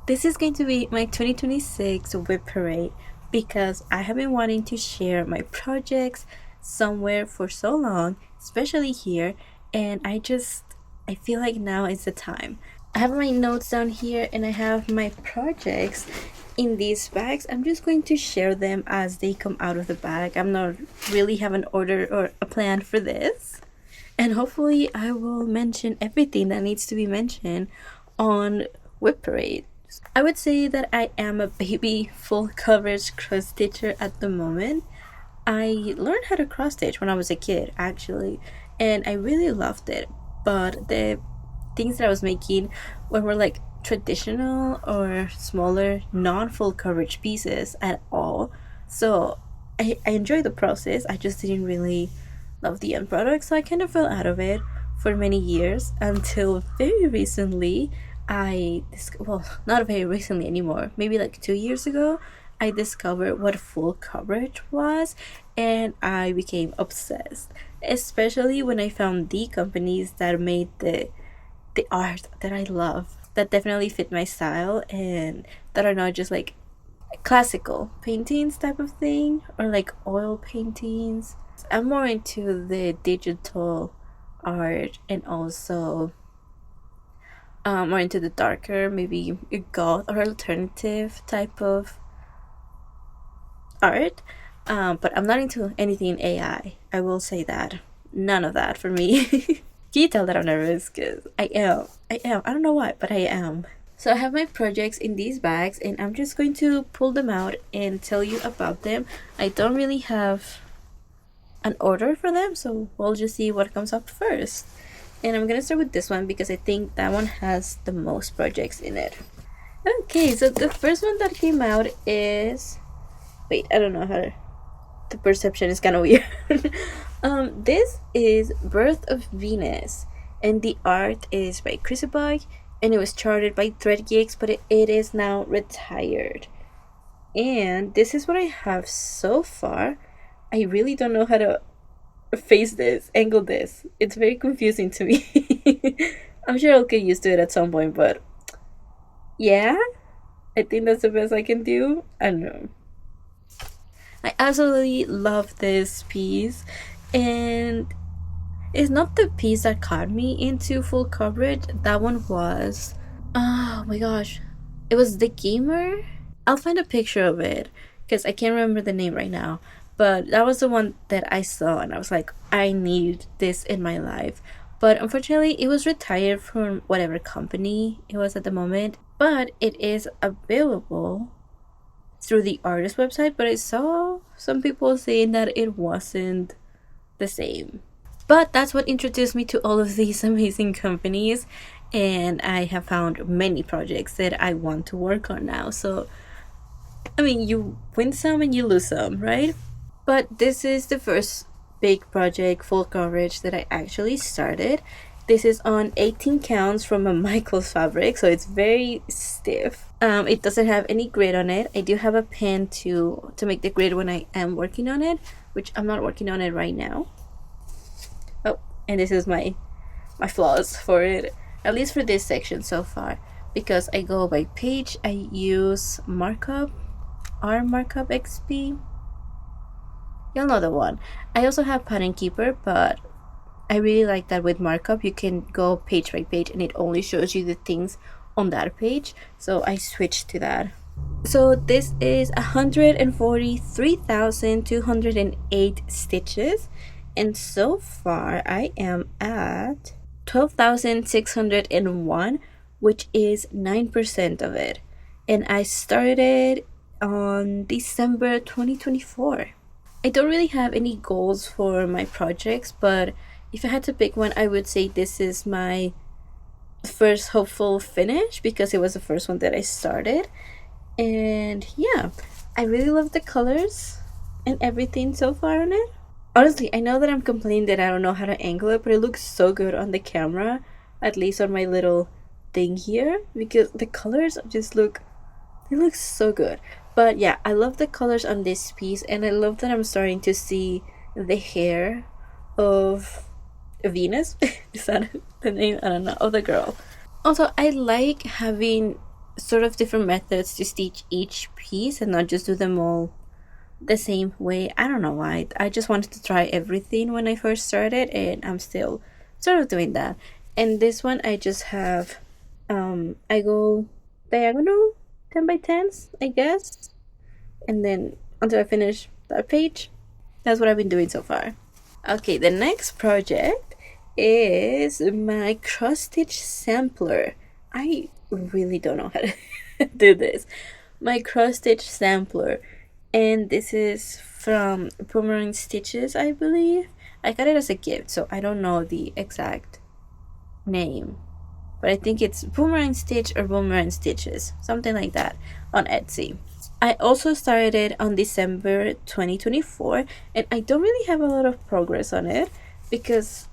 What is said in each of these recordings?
This is going to be my 2026 WIP parade because I have been wanting to share my projects somewhere for so long, especially here, and I feel like now is the time. I have my notes down here and I have my projects in these bags. I'm just going to share them as they come out of the bag. I'm not really have an order or a plan for this. And hopefully I will mention everything that needs to be mentioned on WIP Parade. I would say that I am a baby full coverage cross stitcher at the moment. I learned how to cross stitch when I was a kid actually, and I really loved it. But the things that I was making were like traditional or smaller non full coverage pieces at all. So I enjoyed the process. I just didn't really love the end product, so I kind of fell out of it for many years until very recently. Well, not very recently anymore, maybe like 2 years ago, I discovered what full coverage was and I became obsessed. Especially when I found the companies that made the art that I love, that definitely fit my style and that are not just like classical paintings type of thing or like oil paintings. I'm more into the digital art and also more into the darker, maybe goth or alternative type of art. But I'm not into anything AI. I will say that. None of that for me. Can you tell that I'm nervous? Because I am. I am. I don't know why, but I am. So I have my projects in these bags and I'm just going to pull them out and tell you about them. I don't really have an order for them, so we'll just see what comes up first. And I'm gonna start with this one because I think that one has the most projects in it. Okay, so the first one that came out is... Wait, I don't know how to... The perception is kind of weird. This is Birth of Venus, and the art is by Chrissabug, and it was charted by Geeks, but it is now retired. And this is what I have so far. I really don't know how to face this, angle this. It's very confusing to me. I'm sure I'll get used to it at some point, but yeah, I think that's the best I can do. I don't know. I absolutely love this piece, and it's not the piece that caught me into full coverage. That one was, oh my gosh, it was The Gamer. I'll find a picture of it because I can't remember the name right now. But that was the one that I saw, and I was like, I need this in my life. But unfortunately, it was retired from whatever company it was at the moment. But it is available through the artist website. But I saw some people saying that it wasn't the same. But that's what introduced me to all of these amazing companies. And I have found many projects that I want to work on now. So, I mean, you win some and you lose some, right? But this is the first big project, full coverage, that I actually started. This is on 18 counts from a Michaels fabric, so it's very stiff. It doesn't have any grid on it. I do have a pen to make the grid when I am working on it, which I'm not working on it right now. Oh, and this is my flaws for it, at least for this section so far. Because I go by page, I use markup, R markup XP. You'll know the one. I also have Pattern Keeper, but I really like that with markup you can go page by page and it only shows you the things on that page. So I switched to that. So this is 143,208 stitches, and so far I am at 12,601, which is 9% of it. And I started on December 2024. I don't really have any goals for my projects, but if I had to pick one, I would say this is my first hopeful finish because it was the first one that I started. And yeah, I really love the colors and everything so far on it. Honestly, I know that I'm complaining that I don't know how to angle it, but it looks so good on the camera, at least on my little thing here, because the colors just look so good. But yeah, I love the colors on this piece, and I love that I'm starting to see the hair of Venus. Is that the name? I don't know. Of the girl. Also, I like having sort of different methods to stitch each piece and not just do them all the same way. I don't know why. I just wanted to try everything when I first started, and I'm still sort of doing that. And this one I just have I go diagonal 10 by 10s, I guess, and then until I finish that page. That's what I've been doing so far. Okay, the next project is my cross stitch sampler. I really don't know how to do this. My cross stitch sampler, and this is from Boomerang Stitches, I believe. I got it as a gift, so I don't know the exact name, but I think it's Boomerang Stitch or Boomerang Stitches, something like that, on Etsy. I also started it on December 2024, and I don't really have a lot of progress on it because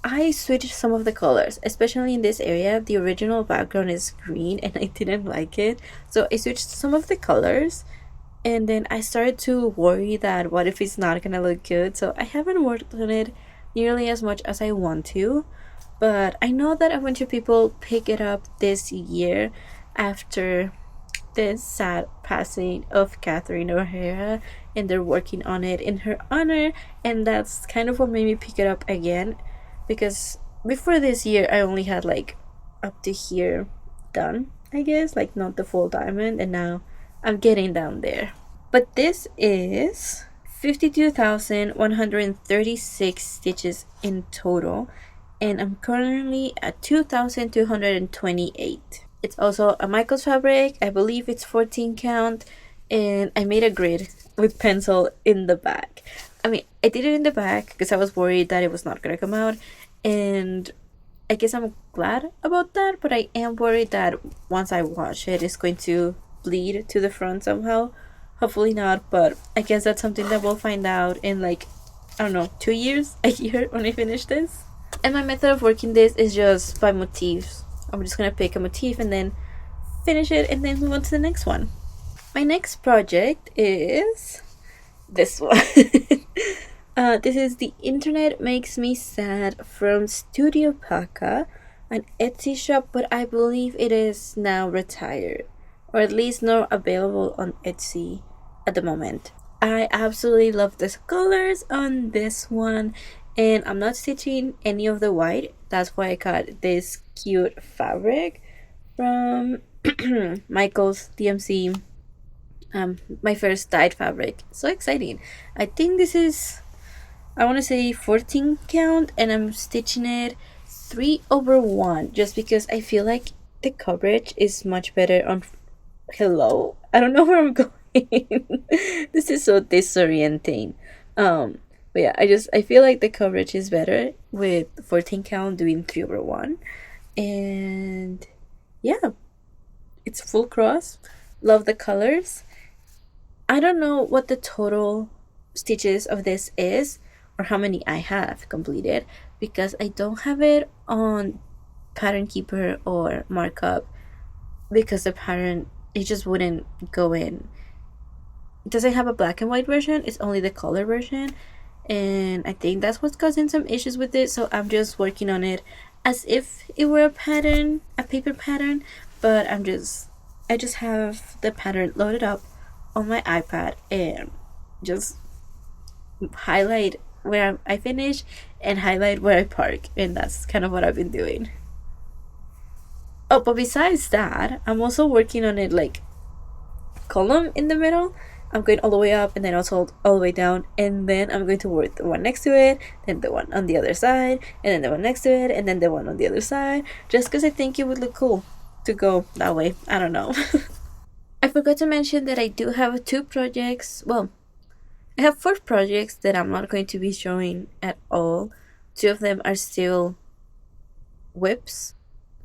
I switched some of the colors, especially in this area. The original background is green and I didn't like it, so I switched some of the colors, and then I started to worry that what if it's not gonna look good, so I haven't worked on it nearly as much as I want to. But I know that a bunch of people pick it up this year after the sad passing of Catherine O'Hara, and they're working on it in her honor, and that's kind of what made me pick it up again, because before this year I only had like up to here done, I guess, like not the full diamond, and now I'm getting down there. But this is 52,136 stitches in total, and I'm currently at 2,228. It's also a Michael's fabric. I believe it's 14 count, and I made a grid with pencil in the back. I mean, I did it in the back because I was worried that it was not gonna come out, and I guess I'm glad about that, but I am worried that once I wash it, it's going to bleed to the front somehow. Hopefully not, but I guess that's something that we'll find out in like, I don't know, 2 years, a year when I finish this. And my method of working this is just by motifs. I'm just gonna pick a motif and then finish it and then move on to the next one. My next project is this one. This is The Internet Makes Me Sad from Studio Paca, an Etsy shop, but I believe it is now retired, or at least not available on Etsy at the moment. I absolutely love the colors on this one, and I'm not stitching any of the white. That's why I got this cute fabric from Michael's DMC, my first dyed fabric. So exciting. I think this is, I want to say 14 count, and I'm stitching it 3/1 just because I feel like the coverage is much better on hello, I don't know where I'm going. This is so disorienting. But yeah, I feel like the coverage is better with 14 count doing 3/1. And yeah, it's full cross. Love the colors. I don't know what the total stitches of this is or how many I have completed because I don't have it on Pattern Keeper or Markup because the pattern, it just wouldn't go in. It doesn't have a black and white version, it's only the color version, and I think that's what's causing some issues with it. So I'm just working on it as if it were a pattern, a paper pattern, but I just have the pattern loaded up on my iPad and just highlight where I finish and highlight where I park, and that's kind of what I've been doing. Oh, but besides that, I'm also working on it like column in the middle. I'm going all the way up and then also all the way down, and then I'm going to work the one next to it, then the one on the other side, and then the one next to it, and then the one on the other side, just because I think it would look cool to go that way. I don't know. I forgot to mention that I do have 2 projects. Well, I have 4 projects that I'm not going to be showing at all. 2 of them are still WIPs.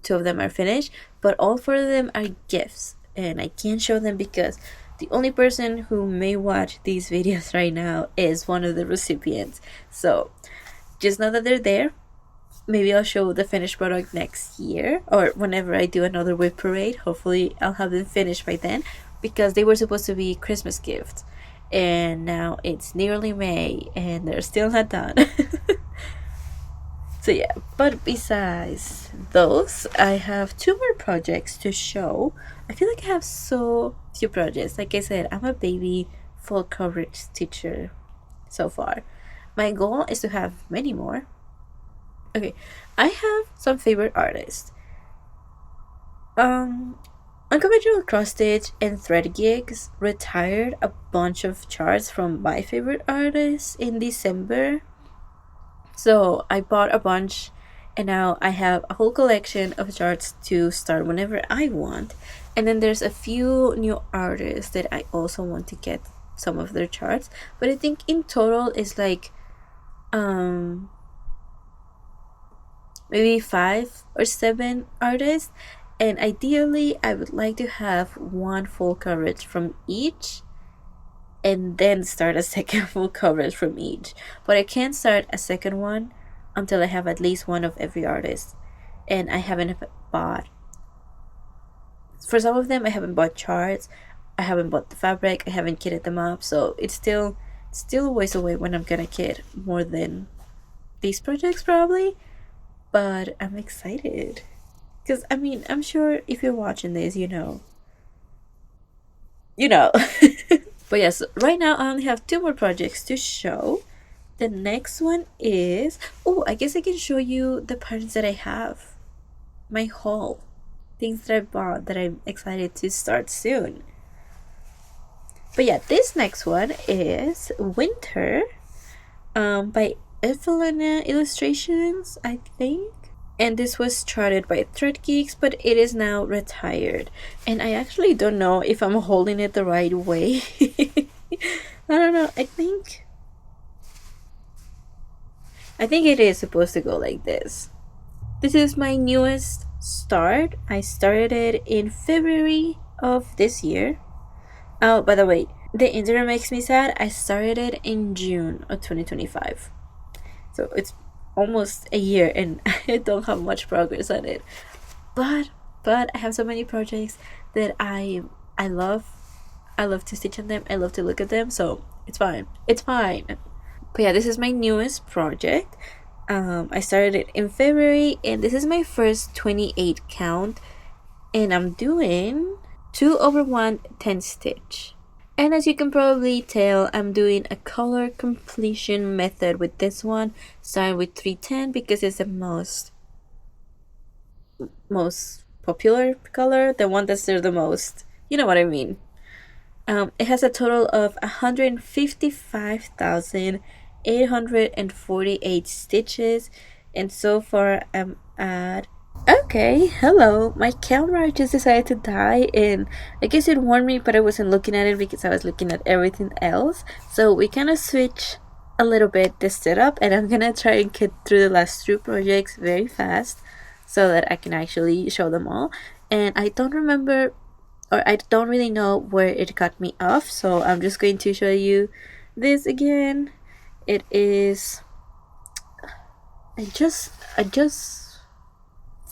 2 of them are finished, but all 4 of them are gifts, and I can't show them because the only person who may watch these videos right now is one of the recipients. So just know that they're there. Maybe I'll show the finished product next year or whenever I do another WIP parade. Hopefully I'll have them finished by then because they were supposed to be Christmas gifts, and now it's nearly May and they're still not done. So yeah, but besides those, I have 2 more projects to show. I feel like I have so few projects. Like I said, I'm a baby full coverage teacher so far. My goal is to have many more. Okay, I have some favorite artists. Um, Unconventional cross stitch and thread gigs retired a bunch of charts from my favorite artists in December. So I bought a bunch, and now I have a whole collection of charts to start whenever I want. And then there's a few new artists that I also want to get some of their charts. But I think in total is like maybe 5 or 7 artists. And ideally I would like to have one full coverage from each and then start a second full coverage from each. But I can't start a second one until I have at least one of every artist. And I haven't bought, for some of them I haven't bought charts, I haven't bought the fabric, I haven't kitted them up, so it's still a ways away when I'm gonna kit more than these projects probably. But I'm excited. Because I mean, I'm sure if you're watching this, you know. But yes, right now I only have 2 more projects to show. The next one is, oh, I guess I can show you the patterns that I have. My haul. Things that I bought that I'm excited to start soon. But yeah, this next one is Winter by Efellana Illustrations, I think. And this was started by Thread Geeks, but it is now retired. And I actually don't know if I'm holding it the right way. I don't know. I think it is supposed to go like this. This is my newest start. I started it in February of this year. Oh, by the way, the internet makes me sad. I started it in June of 2025. So it's almost a year and I don't have much progress on it. But I have so many projects that I love. I love to stitch on them. I love to look at them. So it's fine. It's fine. But yeah, this is my newest project. I started it in February and this is my first 28 count. And I'm doing 2/1 10 stitch. And as you can probably tell, I'm doing a color completion method with this one, starting with 310 because it's the most popular color, the one that's there the most. You know what I mean. It has a total of 155,848 stitches, and so far I'm at. Okay, hello. My camera just decided to die, and I guess it warned me, but I wasn't looking at it because I was looking at everything else. So we kind of switch a little bit the setup, and I'm gonna try and get through the last 2 projects very fast so that I can actually show them all. And I don't remember, or I don't really know where it cut me off, so I'm just going to show you this again. It is. I just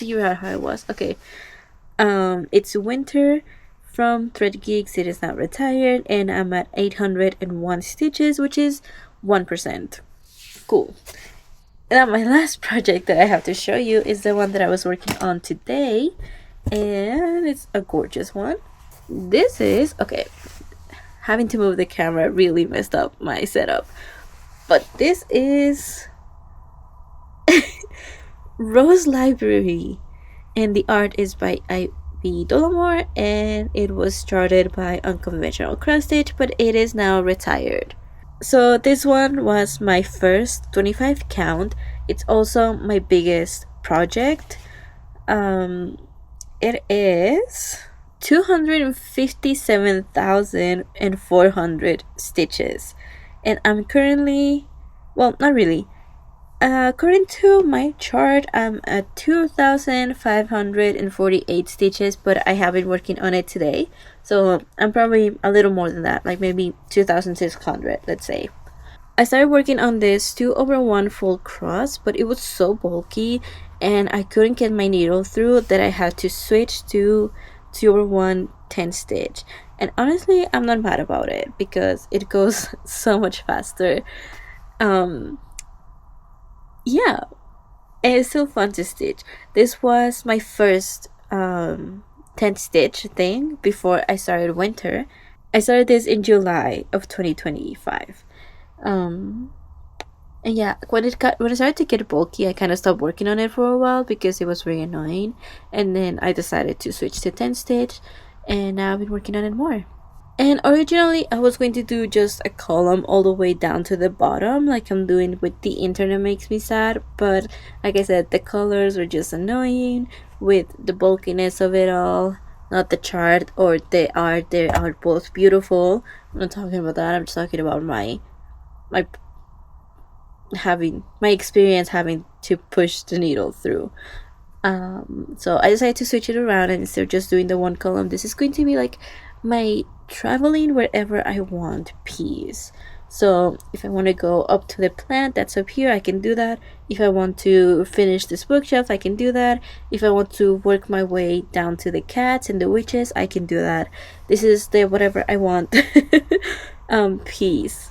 figure out how it was. Okay. It's Winter from Thread Geeks. It is now retired and I'm at 801 stitches, which is 1%. Cool. Now my last project that I have to show you is the one that I was working on today, and it's a gorgeous one. This is, okay, having to move the camera really messed up my setup, but this is Rose Library, and the art is by Dolamore, and it was started by Unconventional cross stitch, but it is now retired. So this one was my first 25 count. It's also my biggest project. It is 257,400 stitches, and I'm currently, well, not really. According to my chart, I'm at 2,548 stitches, but I have been working on it today, so I'm probably a little more than that, like maybe 2,600, let's say. I started working on this 2/1 full cross, but it was so bulky and I couldn't get my needle through that I had to switch to 2/1 10 stitch. And honestly, I'm not mad about it because it goes so much faster. Yeah, And it's still fun to stitch. This was my first tent stitch thing before I started winter. I started this in July of 2025. Um, and yeah, when it started to get bulky, I kind of stopped working on it for a while because it was very annoying. And then I decided to switch to tent stitch, and now I've been working on it more. And originally, I was going to do just a column all the way down to the bottom, like I'm doing with The Internet Makes Me Sad. But like I said, the colors were just annoying with the bulkiness of it all. Not the chart or the art; they are both beautiful. I'm not talking about that. I'm just talking about my my experience having to push the needle through. So I decided to switch it around, and instead of just doing the one column, this is going to be like my traveling wherever I want piece. So if I want to go up to the plant that's up here, I can do that. If I want to finish this bookshelf, I can do that. If I want to work my way down to the cats and the witches, I can do that. This is the whatever I want piece.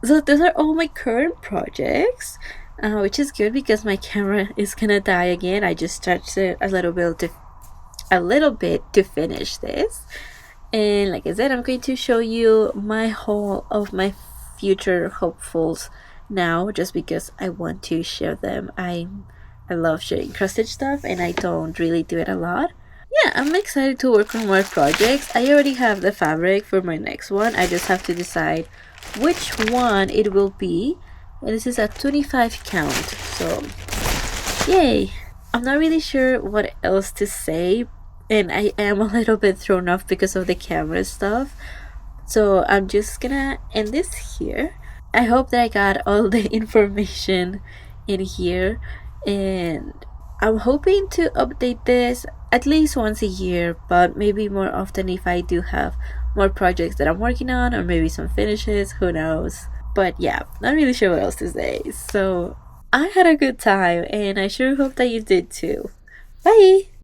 So those are all my current projects, which is good because my camera is gonna die again. I just stretched it a little bit to finish this. And like I said, I'm going to show you my haul of my future hopefuls now, just because I want to share them. I love sharing cross stitch stuff, and I don't really do it a lot. Yeah, I'm excited to work on more projects. I already have the fabric for my next one. I just have to decide which one it will be. And this is a 25 count, so yay! I'm not really sure what else to say, and I am a little bit thrown off because of the camera stuff. So I'm just gonna end this here. I hope that I got all the information in here, and I'm hoping to update this at least once a year, but maybe more often if I do have more projects that I'm working on, or maybe some finishes, who knows. But yeah, not really sure what else to say. So I had a good time, and I sure hope that you did too. Bye!